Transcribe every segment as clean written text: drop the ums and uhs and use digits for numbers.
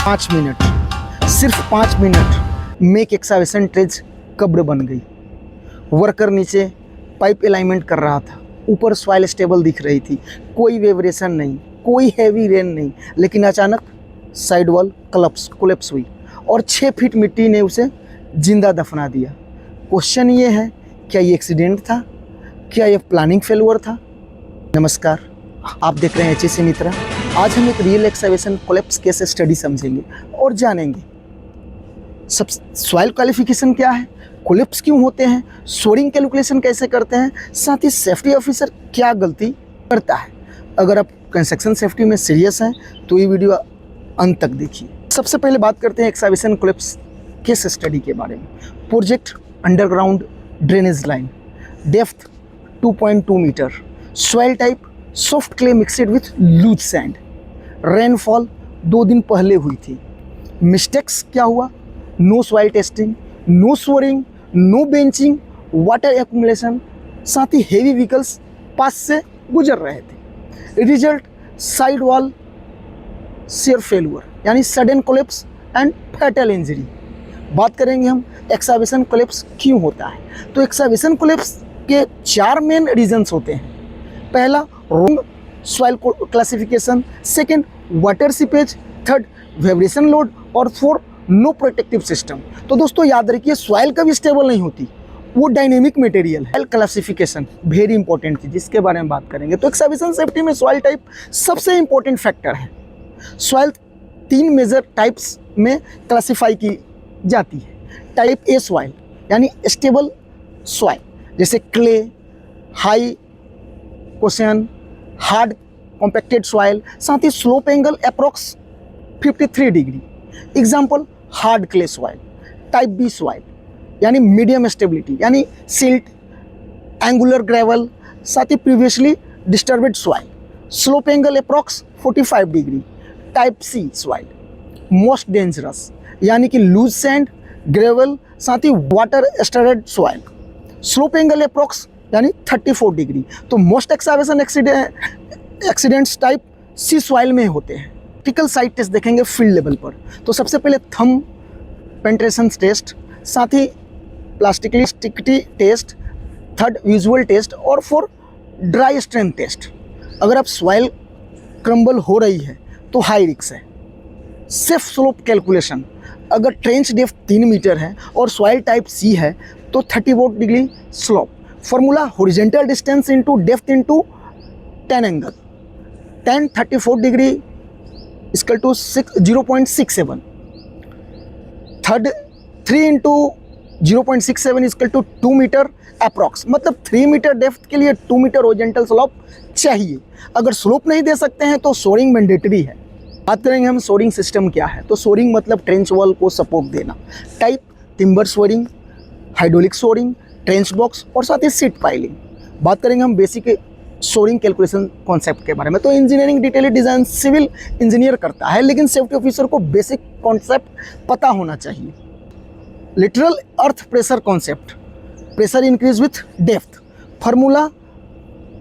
5 minute, सिर्फ 5 minute में एक एक्सकावेशन ट्रेज कब्र बन गई। वर्कर नीचे पाइप अलाइनमेंट कर रहा था, ऊपर सॉइल स्टेबल दिख रही थी, कोई वेवरेशन नहीं, कोई हैवी रेन नहीं, लेकिन अचानक साइड वॉल कोलैप्स हुई और 6 फीट मिट्टी ने उसे जिंदा दफना दिया। क्वेश्चन ये है, क्या ये एक्सीडेंट था? क्या ये प्लानिंग फेल्योर था? नमस्कार, आप देख रहे हैं HSC मित्रा। आज हम एक real excavation collapse case study समझेंगे और जानेंगे सब सॉइल क्वालिफिकेशन क्या है, कोलैप्स क्यों होते हैं, सोरिंग कैलकुलेशन कैसे करते हैं, साथ ही सेफ्टी ऑफिसर क्या गलती करता है। अगर आप कंस्ट्रक्शन सेफ्टी में सीरियस हैं तो ये वीडियो अंत तक देखिए। सबसे पहले बात करते हैं एक्सकावेशन कोलैप्स केस स्टडी के बारे में। Project underground drainage line, depth 2.2 metre, soil type soft clay mixed with loose sand, rainfall 2 दिन पहले हुई थी। मिस्टेक्स क्या हुआ? No soil testing, no shoring, no benching, water accumulation, साथ ही हेवी व्हीकल्स पास से गुजर रहे थे। Result side wall shear failure यानी sudden collapse and fatal injury. बात करेंगे हम एक्सकावेशन कोलैप्स क्यों होता है। तो एक्सकावेशन कोलैप्स के 4 मेन रीजन्स होते हैं। पहला wrong soil classification, second water seepage, third vibration load और फोर्थ नो प्रोटेक्टिव सिस्टम। तो दोस्तों याद रखिए, सॉइल कभी स्टेबल नहीं होती, वो डायनेमिक मटेरियल है। सॉइल क्लासिफिकेशन वेरी इंपॉर्टेंट थी जिसके बारे में बात करेंगे। तो एक्सकावेशन सेफ्टी में सॉइल टाइप सबसे इंपॉर्टेंट फैक्टर है। सॉइल 3 मेजर टाइप्स में क्लासिफाई की जाती है। टाइप ए सॉइल यानी स्टेबल सॉइल, जैसे clay, high cohesion, hard compacted soil, साथ ही स्लोप एंगल अप्रॉक्स 53 डिग्री। Example hard clay soil. Type B soil यानी मीडियम स्टेबिलिटी यानी सिल्ट, एंगुलर ग्रेवल, साथ ही previously disturbed soil, slope angle approx 45 डिग्री। Type C soil most dangerous यानी कि लूज सैंड, ग्रेवल, साथ ही water saturated soil, slope angle approx यानी 34 डिग्री। तो most excavation accidents type C soil में होते हैं। प्रैक्टिकल साइट टेस्ट देखेंगे फील्ड लेवल पर। तो सबसे पहले थंब पेंट्रेशन टेस्ट, साथ ही plasticity stickiness test, third visual test और 4 ड्राई स्ट्रेंथ टेस्ट। अगर आप सॉइल क्रम्बल हो रही है तो हाई रिस्क है। सेफ स्लोप कैलकुलेशन, अगर ट्रेंच डेप्थ 3 मीटर है और सॉइल टाइप सी है तो 34 degree slope. Formula horizontal distance into depth into tan angle. 10 34 degree equal to 0.67। Third 3 into 0.67 equal to 2 metre approx. मतलब 3 मीटर डेप्थ के लिए 2 metre horizontal slope चाहिए। अगर स्लोप नहीं दे सकते हैं तो सोरिंग मैंडेटरी है। बात करेंगे हम सोरिंग सिस्टम क्या है। तो सोरिंग मतलब ट्रेंच वॉल को सपोर्ट देना। Type timber shoring, hydraulic shoring, trench box और साथ ही सीट पाइलिंग। बात करेंगे हम बेसिक सोरिंग कैलकुलेशन कॉन्सेप्ट के बारे में। तो engineering detail design civil engineer करता है, लेकिन सेफ्टी ऑफिसर को बेसिक कॉन्सेप्ट पता होना चाहिए। Lateral earth pressure concept, pressure increase with depth. Formula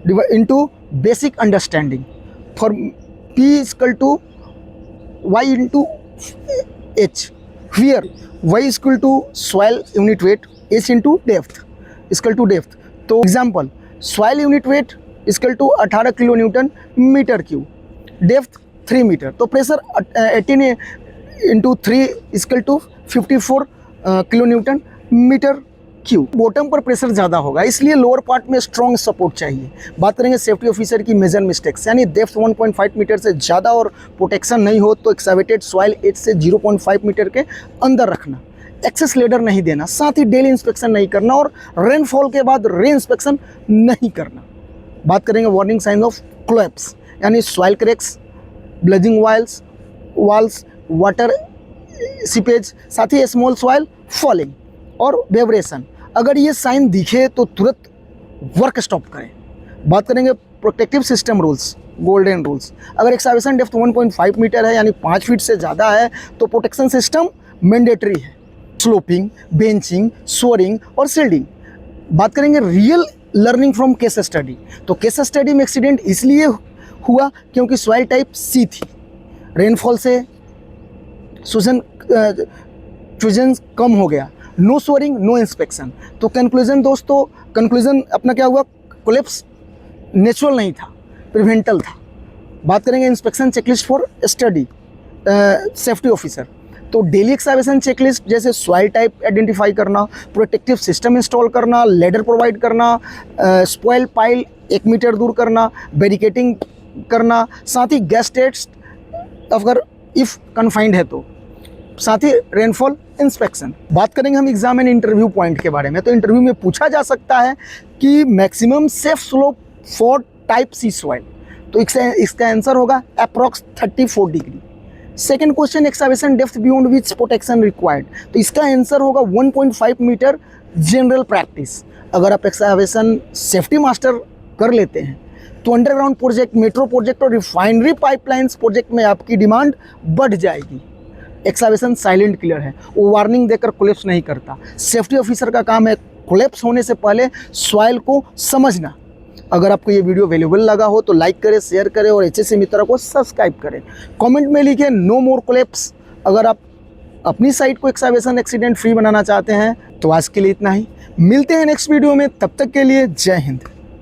into basic understanding, for P equal to Y into H, where Y equal to soil unit weight, H into depth equal to depth. तो example soil unit weight equal to 18 kilo newton metre cube, depth 3 metre. तो pressure 18 into 3 equal to 54 kilo newton metre cube. Bottom पर pressure ज़्यादा होगा, इसलिए lower part में strong support चाहिए। बात करेंगे सेफ्टी ऑफिसर की मेजर मिस्टेक्स, यानी डेप्थ 1.5 मीटर से ज़्यादा और प्रोटेक्शन नहीं हो तो एक्सकावेटेड सॉइल एज से 0.5 मीटर के अंदर रखना, एक्सेस लेडर नहीं देना, साथ ही डेली इंस्पेक्शन नहीं करना और रेनफॉल के बाद री इंस्पेक्शन नहीं करना। बात करेंगे वार्निंग साइन ऑफ कोलैप्स, यानी soil cracks, bulging walls, water seepage, साथ ही स्मॉल सॉइल फॉलिंग और वेब्रेशन। अगर ये साइन दिखे तो तुरंत वर्क स्टॉप करें। बात करेंगे protective system rules, golden rules. अगर एक्सकावेशन डेप्थ 1.5 मीटर है यानी 5 फीट से ज़्यादा है तो प्रोटेक्शन सिस्टम मैंडेटरी है। स्लोपिंग, बेंचिंग, सोरिंग और सील्डिंग। बात करेंगे real learning from case study. तो केस स्टडी में एक्सीडेंट इसलिए हुआ क्योंकि सॉइल टाइप सी थी, रेनफॉल से फ्यूजन कम हो गया, नो सोरिंग, नो इंस्पेक्शन। तो कंक्लूजन दोस्तों, कंक्लूजन अपना क्या हुआ, कोलेप्स नेचुरल नहीं था, प्रिवेंटल था। बात करेंगे inspection checklist for study safety officer. तो डेली एक्सकैवेशन चेकलिस्ट जैसे सॉइल टाइप आइडेंटिफाई करना, प्रोटेक्टिव सिस्टम इंस्टॉल करना, लेडर प्रोवाइड करना, स्पॉइल पाइल 1 मीटर दूर करना, बैरिकेटिंग करना, साथ ही गैस टेस्ट अगर इफ़ कन्फाइंड है तो, साथ ही रेनफॉल इंस्पेक्शन। बात करेंगे हम एग्जाम एंड इंटरव्यू पॉइंट के बारे में। तो इंटरव्यू में पूछा जा सकता है कि maximum safe slope for type C soil, तो इसका आंसर होगा अप्रॉक्स 34 डिग्री। Second question, excavation depth beyond which protection required, तो इसका आंसर होगा 1.5 मीटर जनरल प्रैक्टिस। अगर आप एक्सकैवेशन सेफ्टी मास्टर कर लेते हैं तो अंडरग्राउंड प्रोजेक्ट, मेट्रो प्रोजेक्ट और रिफाइनरी पाइपलाइंस प्रोजेक्ट में आपकी डिमांड बढ़ जाएगी। एक्सकैवेशन साइलेंट किलर है, वो वार्निंग देकर कोलैप्स नहीं करता। सेफ्टी ऑफिसर का काम है कोलैप्स होने से पहले सॉइल को समझना। अगर आपको ये वीडियो वैल्यूएबल लगा हो तो लाइक करें, शेयर करें और HSC मित्रा को सब्सक्राइब करें। कमेंट में लिखें नो मोर कोलैप्स। अगर आप अपनी साइट को एक्सकैवेशन एक्सीडेंट फ्री बनाना चाहते हैं तो आज के लिए इतना ही। मिलते हैं नेक्स्ट वीडियो में, तब तक के लिए जय हिंद।